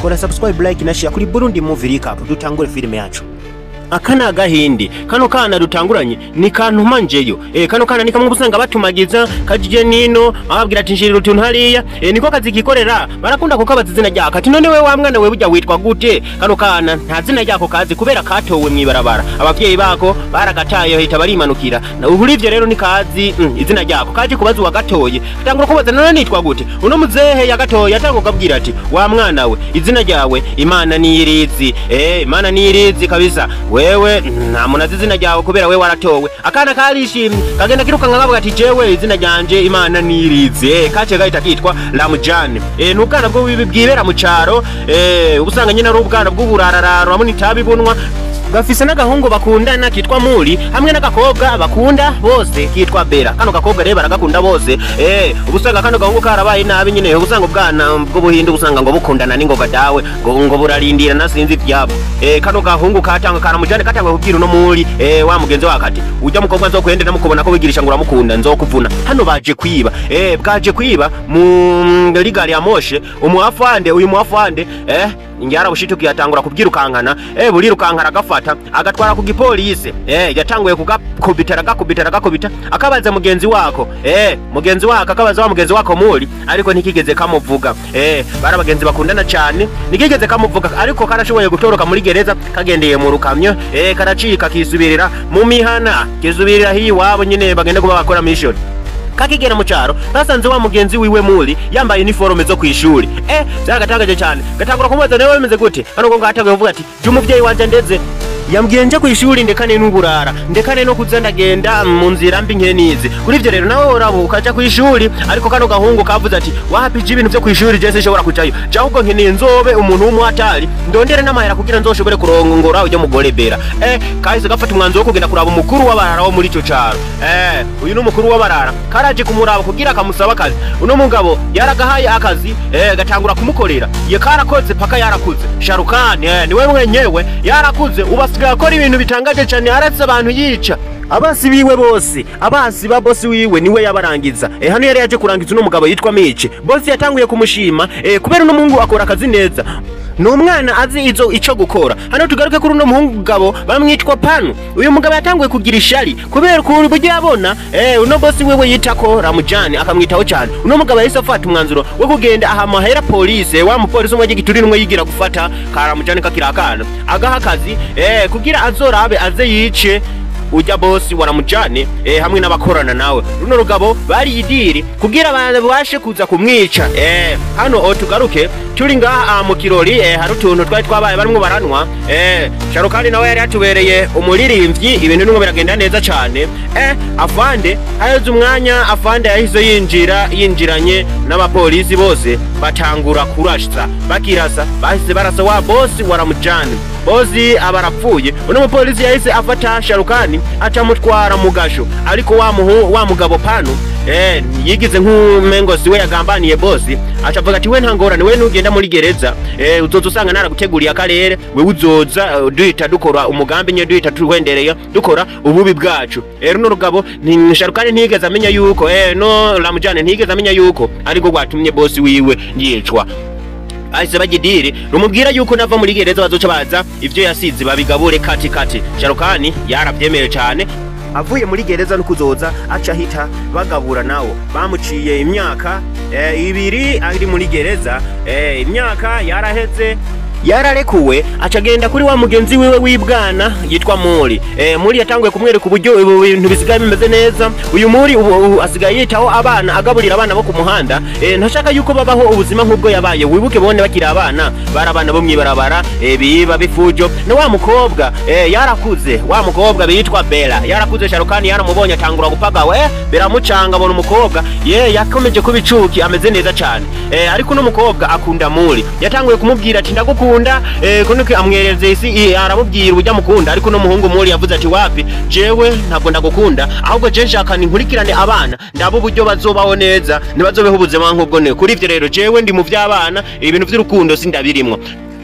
kora subscribe, like na share kuri Burundi Movie Recap dutangure filime yacu. Akana gahindi kano kana dutanguranye ni kantu manjeyo kano kana nikamwe busanga batumagiza kajije nino ababwira ati njiriro tuntu hariya niko kazi gikorera barakunda kukabaza izina ryako ati none we wa mwana we bujya witwa gute kano kana nta zina ryako kazi kubera katowe mwibarabara abavyeyi bako baragataye hita barimanukira uhurivye rero ni kazi izina ryako kaje kubaza wa gatoye atangura kubaza none nitwa gute uno muzehe yagatoye atango kabwira ati wa mwana we izina ryawe Imana niyirizi Imana niyirizi kabisa wewe nta munazi izina ryawe kubera we waratowe akana karishimye kagenda kiruka nkababwa ati jewe izina ryanje Imana niyirizi kace gahita kitwa Ramujane nubwana bwo bibwibera mu caro ubusanga nyina ari ubwana bw'uburarararo hamwe nitabibunwa gafise n'agahungu bakundana kitwa Muri hamwe n'agakobwa bakunda bose kitwa Bera kano gakobwa rero baragakunda bose ubusanga kano gahungu karabaye nabi nyine ubusanga ubwana bwo buhinde ubusanga ngo bukundana n'ingoga dawe ngo burarindira nasinzi byabo kano gahungu katanga Karamujane katanga kubwira no Muri wa mugenzi wakati ujya mukobwa nzokwende namukobona ko wigirisha ngo uramukunda nzokuvuna hano baje kwiba bwaje kwiba mu ligari ya Moshe umuafande uyu muafande ingara bushituki yatangura kubyirukankana burirukankara agafata agatwara ku gipolisi yatanguye kugakubita agakubita akabaza mugenzi wako mugenzi wako akabaza wa mugenzi wako Muri ariko ntikigeze kamuvuga barabagenzi bakundana cyane nikigeze kamuvuga ariko karashoboye gutoroka muri gereza kagendeye mu rukamyo karacika kisubirira mu mihana kisubirira hi wabo nyine bagende kuba bakora mission kakigera mu caro basanze wa mugenzi wiwe Muri yambaye uniforme zo kwishuri byagatangaje cyane gatangura kumubaza nawe bimeze gute hano ngo ngataga kuvuga ati umuvyeyi wanje ndeze yambwiye kwishuri ndekane n'uburara ndekane no kuzandagenda mu nzira mbi nkenizi kuri ivyo rero nawe urabo ukaja kwishuri ariko kano gahungu kavuze ati wahapije ibintu byo kwishuri je sinshobora kucayo ahubwo nkeneye nzobe umuntu w'umwatari ndondere n'amahera kugira nzoshobore kurongora ujye mugore Bera kahise gafata umwanzo wo kugenda kuraba umukuru w'abarara wo muri ico caro uyu n'umukuru w'abarara karaje kumuraba kugira akamusaba akazi uno mugabo yaragahaye akazi gatangura kumukorera ye karakoze paka yarakuze Sharukani niwe mwenyewe yarakuze ubasigaye akora ibintu bitangaje cyane aratse abantu yica abasi biwe bose abasi ba bosi wiwe niwe yabarangiza hano yari yaje kurangiza uno mugabo yitwa Mice bosi yatanguye kumushima kubera uno muhungu akora akazi neza n'umwana azi ico gukora hano tugaruke kuri uno mugabo bamwitwa Panu uyu mugabo yatanguye kugira ishari kubera ukuntu buryo yabona uno bosi wewe yitako Ramujane akamwitaho cyane uno mugabo yahise afata umwanzuro wo kugenda ahamahera polisi wa mupolisi umwe giturinwe yigira gufata Karamujane kakirakana agaha akazi kugira azorabe aze yice ujya bosi waramujane hamwe n'abakorana nawe runo rugabo bari idiri kugira abantu bashe kuza kumwica hano tugaruke turi ngaha mu kirori hari utuntu twari twabaye barimo baranwa Sharukani nawe yari yatubereye umuririmbyi ibintu n'umwe biragenda neza cyane afande hayoze umwanya afande yahise yinjiranye n'abapolisi bose batangura kurashza bakirasa bahise barasa wa bosi waramujane bosi abarapfuye uno mupolisi yahise afata Sharukani acamutwara mu gasho ariko wa mugabo Panu yigize nk'umengo siwe yagambaniye bosi acavuga ati we ntangorane we nugenda muri gereza uzoza usanga naraguteguriye akarere we uzoza duhita dukora umugambi nye duhita tuwendereye dukora ububi bwacu no rugabo Sharukani ntigeze amenya yuko no Ramujane ntigeze amenya yuko ariko gwatumye bosi wiwe yicwa ahise bagidiri rumubwira yuko nava muri gereza bazoca baza ivyo yasize babigabure kati Sharukani yarabyemeye cyane avuye muri gereza no kuzoza aca hita bagabura nawo bamuciye imyaka 2 ari muri gereza imyaka yaraheze yararekuwe acagenda kuri wa mugenzi wiwe wibwana yitwa Muri Muri yatanguye kumwereka uburyo ibintu bisigaye bimeze neza uyu Muri asigaye yitaho abana agaburira abana bo ku muhanda ntashaka yuko babaho ubuzima nk'ubwo yabaye wibuke bone bakira abana barabana bo mwibarabara biba bifujo no wa mukobwa yarakuze wa mukobwa bitwa Bera yarakuze Sharukani yaramubonye atangura gupagawe beramucanga bona umukobwa yakomeje kubicuki ameze neza cyane ariko no mukobwa akunda Muri yatanguye kumubwira ati ndagukunda kunuke amwereze isi aramubwira ujya mukunda ariko no muhungu Muri yavuze ati wapi jewe ntabwo ndagukunda ahubwo je nshaka nkurikirane abana ndabo buryo bazobaho neza nibazobeho ubuzima nk'ubwo ne kuri ivyo rero jewe ndi mu vy'abana ibintu vy'urukundo sindabirimwo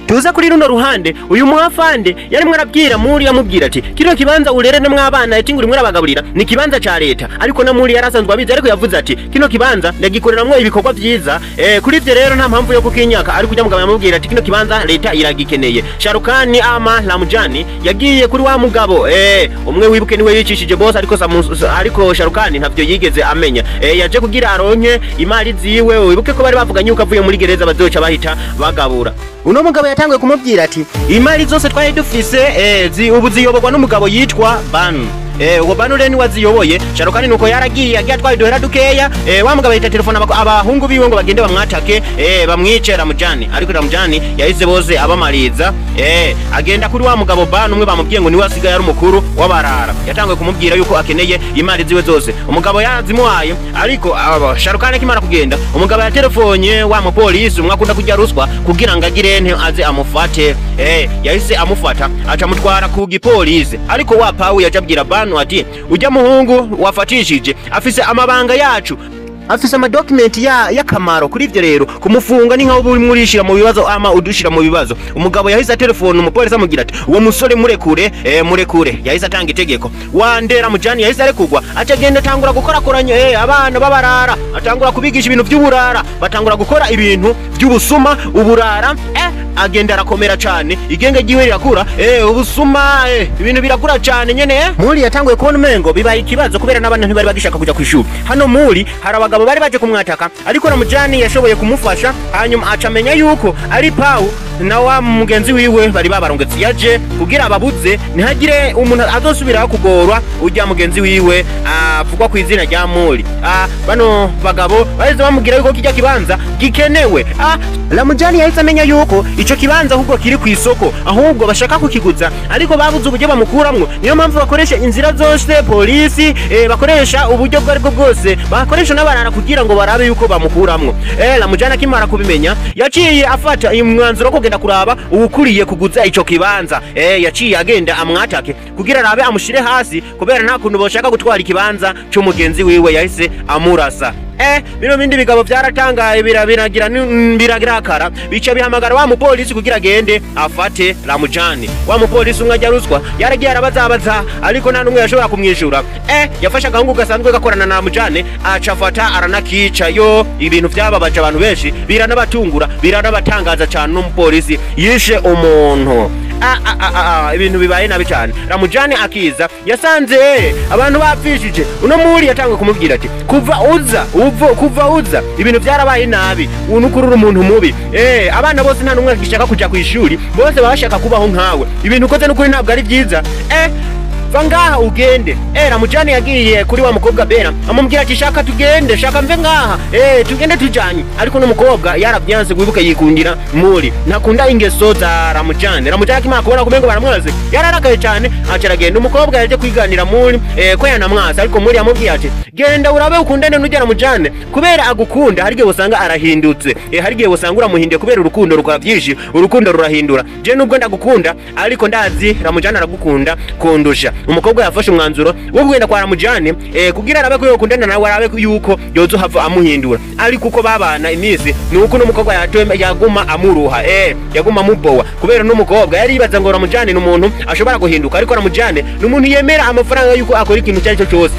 tuza kuri runo ruhande uyu muhafande yarimwe arabwira muri yamubwira ati kino kibanza urere no mwabana ati nguri muri abagaburira ni kibanza ca leta ariko na muri yarasanzwe abizi ariko yavuze ati kino kibanza ndagikoreramwo ibikorwa vyiza kuri ivyo rero nta mpamvu yo kukinyaka ariko ujya mugabo yamubwira ati kino kibanza leta iragikeneye. Sharukani ama Ramujani yagiye kuri wa mugabo umwe wibuke niwe yicishije boss ariko Sharukani ntavyo yigeze amenya yaje kugira aronke imari ziwe wibuke ko bari bavuganye uko avuye muri gereza bazoca bahita bagabura. Uno mugabo yatanguye kumubwira ati imari zose twari dufise ubu ziyoborwa n'umugabo yitwa Banu. Uwo Banu reni waziyoboye. Sharukani nuko yaragiye agiye atwaye duhera dukeya wa mugabo yita telefone abahungu biwe ngo bagende bamwatake bamwice Ramujani ariko Ramujani yahize bose abamariza agenda kuri wa mugabo Banu umwe bamubwiye ngo niwe asigaye ari umukuru w'abarara. Yatanguye kumubwira yuko akeneye imari ziwe zose umugabo yazimuhaye ariko Sharukani kimara kugenda umugabo ya telefonye wa mupolisi umwe akunda kujya ruswa kugira ngo agire nte aze amufate yahise amufata aca mutwara ku gipolisi ariko wa Pawu yajabwira Banu ati ujya muhungu wafatishije afise amabanga yacu afise amadokumenti ya kamaro kuri ivyo rero kumufunga ni nkaho buri murishira mu bibazo ama udushira mu bibazo. Umugabo yahise telefone umupolisi amugira ati uwo musore murekure yahise atanga itegeko wandera Ramujani yahise arekugwa acagenda tangura gukora koranya abana babarara atangura kubigisha ibintu by'uburara batangura gukora ibintu by'ubusuma uburara agenda arakomera cyane igenge giwe rirakura ubusuma ibintu birakura cyane nyene muri yatanguye kubona umengo bibaye ikibazo kubera n'abana ntibari bagishaka kuja kwishuri hano muri harabagabo bari baje kumwataka ariko Ramujani yashoboye kumufasha hanyuma acamenya yuko ari Pawu na wa mugenzi wiwe bari babarongetse yaje kugira ababuze ntihagire umuntu azosubira kugorwa ujya mugenzi wiwe avugwa ku izina rya muri bano bagabo baheze bamugira yuko kijya kibanza gikenewe Ramujani yahise amenya yuko ico kibanza ahubwo kiri ku isoko ahubwo bashaka kukiguza ariko babuze uburyo bamukuramwo niyo mpamvu bakoresha inzira zose polisi bakoresha uburyo bwo bwose bakoresha n'abarara kugira ngo barabe yuko bamukuramwo Ramujani akimara kubimenya yaciye afata imwanzuro kugenda kuraba ukuriye kuguza ico kibanza yaciye agenda amwatake kugira arabe amushire hasi kubera nta kuntu boshaka gutwara ikibanza cyo mugenzi wiwe yahise amurasa. Bino bindi bigabo byaratangaye biragira akara bica bihamagara wa mupolisi kugira agende afate Ramujani. Wa mupolisi umwe ajya ruswa yaragiye arabaza ariko nta numwe yashobora kumwishura yafasha agahungu gasanzwe gakorana na Ramujani acafata aranakica ibintu byababaje abantu benshi biranabatungura biranabatangaza cyane n'umupolisi yishe umuntu ibintu bibaye nabi cyane. Ramujani akiza yasanze abantu bapfishije uno muri yatangwe kumubwira ati kuva uza ibintu byarabaye nabi unukurura umuntu mubi abana bose nta numwe gishaka kuja kwishuri bose bashaka kubaho nkawe ibintu ukoze n'ukuri ntabwo ari byiza vangaha ugende. Ramujani yagiye kuri wa mukobwa Bera amubwira ati shaka tugende shaka mve ngaha tugende tujanye ariko no mukobwa yarabyanze wibuke yikundira muri nakunda ingeso za Ramujani kimara kubona kumengo baramwaze yararakaye cyane acaragenda umukobwa yaje kwiganira muri ko yanamwaza ariko muri yamubwiye ati genda urabe ukundane n'ujya Ramujani kubera agukunda harige usanga arahindutse harige usanga uramuhinde kubera urukundo rukora byinshi urukundo rurahindura je nubwo ndagukunda ariko ndazi Ramujani aragukunda kundusha. Umukobwa yafashe umwanzuro wo kugenda kwa Ramujani kugira arabe ko yokundana nawe arabe yuko yozo hava amuhindura ariko uko babana imisi nuko n'umukobwa yaguma amuruha yaguma mubowa kubera n'umukobwa yari yibaza ngo Ramujani n'umuntu ashobora guhinduka ariko Ramujani n'umuntu yemera amafaranga yuko akora ikintu cyari cyo cyose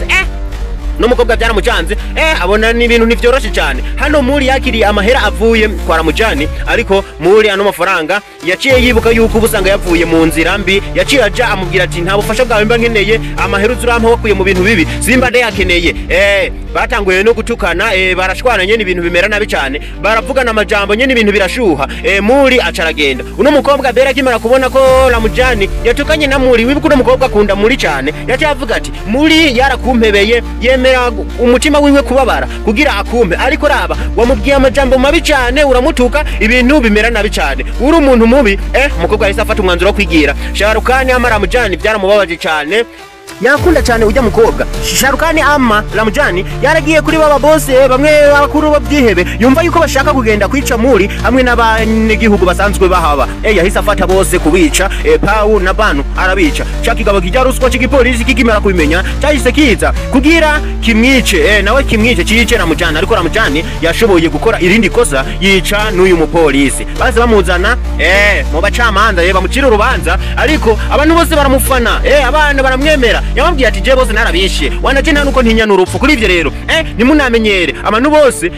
n'umukobwa byaramucanze abona ni ibintu nivyoroshe cyane hano muri yakiriye amahera avuye kwa Ramujani ariko muri ano mafaranga yaciye yibuka yuko ubusanga yavuye mu nzira mbi yaciye aja amubwira ati nta bufasha bwawe mba nkeneye amahera uzurampa wakuye mu bintu bibi simba ndayakeneye batanguye no gutukana barashwana nyene ibintu bimera nabi cyane baravugana amajambo nyene ibintu birashuha muri acaragenda uno mukobwa Bera kimara kubona ko Ramujani yatukanye na muri wibuka uno mukobwa akunda muri cyane yaciye avuga ati muri yarakumpebeye umutima wiwe kubabara kugira akumbe ariko raba wamubwiye amajambo mabi cyane uramutuka ibintu bimera nabi cyane uri umuntu mubi umukobwa yahise afata umwanzuro wo kwigira. Sharukani ama Ramujani byaramubabaje cyane yakunda cyane ujya mukobwa. Sharukani ama Ramujani yaragiye kuri baba bose bamwe bakuru babyihebe yumva yuko bashaka kugenda kwica muri hamwe n'abanyagihugu basanzwe bahaba. Yahise afata bose kubica. Pau na Banu arabica. Cakigabo kijya ruswa cy'igipolisi kikimera kubimenya cyahise kiza kugira kimwice. Nawe kimwice cice Ramujani, ariko Ramujani yashoboye gukora irindi kosa yica n'uyu mupolisi. Baze bamuzana mu bacamanza bamucira urubanza, ariko abantu bose baramufana. Abana baramwemera. Yababwiye ati je bose narabishe wanaje nta nuko ntinya n'urupfu. Kuri ivyo rero nimunamenyere abantu bose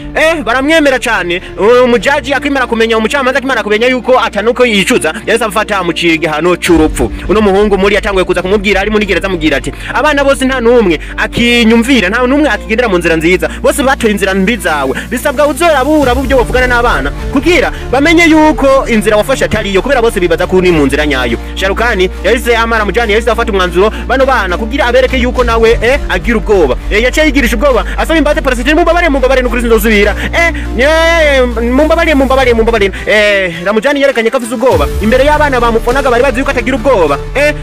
baramwemera cyane. Umujaji akimera kumenya, umucamanza akimera kumenya yuko atanuko yicuza, yahise afata amuciye igihano cy'urupfu. Uno muhungu muri yatanguye kuza kumubwira ari muri gereza, amubwira ati abana bose nta numwe akinyumvira, nta numwe akigendera mu nzira nziza, bose batoye inzira mbi zawe. Bisabwa uzorabura bubyo bavugana n'abana kugira bamenye yuko inzira wafasha atariyo, kubera bose bibaza ko uri mu nzira nyayo. Sharukani yahise amara Ramujani yahise afata umwanzuro bano bana kugira abereke yuko nawe agira ubwoba. Yaciye yigirisha ubwoba asaba imbaze parasitini, mumbabarire n'ukuri sinzosubira. Mumbabarire. Ramujani yerekanye ko afise ubwoba imbere y'abana bamufonaga, bari bazi yuko atagira ubwoba.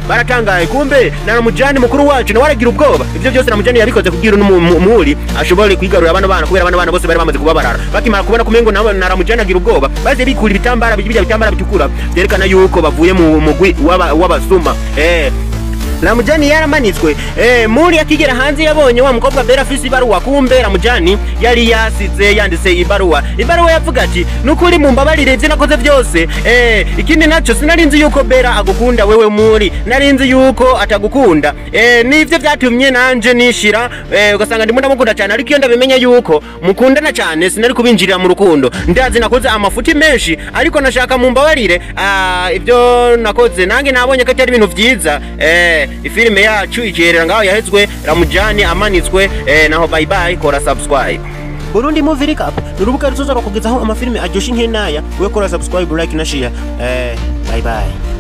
Baratangaye, kumbe na Ramujani mukuru wacu nawe aragira ubwoba. Ivyo byose Ramujani yabikoze kugira muri ashobore kwigarura abana bana, kubera abana bana bose bari bamaze kubabarara. Bakimara kubona kumengo na Ramujani agira ubwoba, baze bikura ibitambara bitambara bitukura byerekana yuko bavuye mu mugwi w'abasuma. Ramujani yaramanitswe. Muri akigera hanze yabonye wa mukobwa Bera afise ibaruwa, kumbe Ramujani yari yasize yanditse ibaruwa yavuga ati nukuri mumbabarire ivyo nakoze byose. Ikindi naco sinarinzi yuko Bera agukunda wewe, muri narinzi yuko atagukunda. Nivyo byatumye nanje nishira ugasanga ndimo ndamukunda cyane, ariko iyo ndabimenya yuko mukundana cyane sinari kubinjirira mu rukundo. Ndazi nakoze amafuti menshi, ariko nashaka mumbabarire ivyo nakoze nange nabonye ko atari ibintu vyiza. Ifilime yacu igerera ngaho yahezwe, Ramujani amanitswe. Naho bye bye, kora subscribe. Burundi Movie Recap nurubuga ruzoza kukugezaho amafilime aryoshe nk'inaya. We kora subscribe, like na share. Bye bye.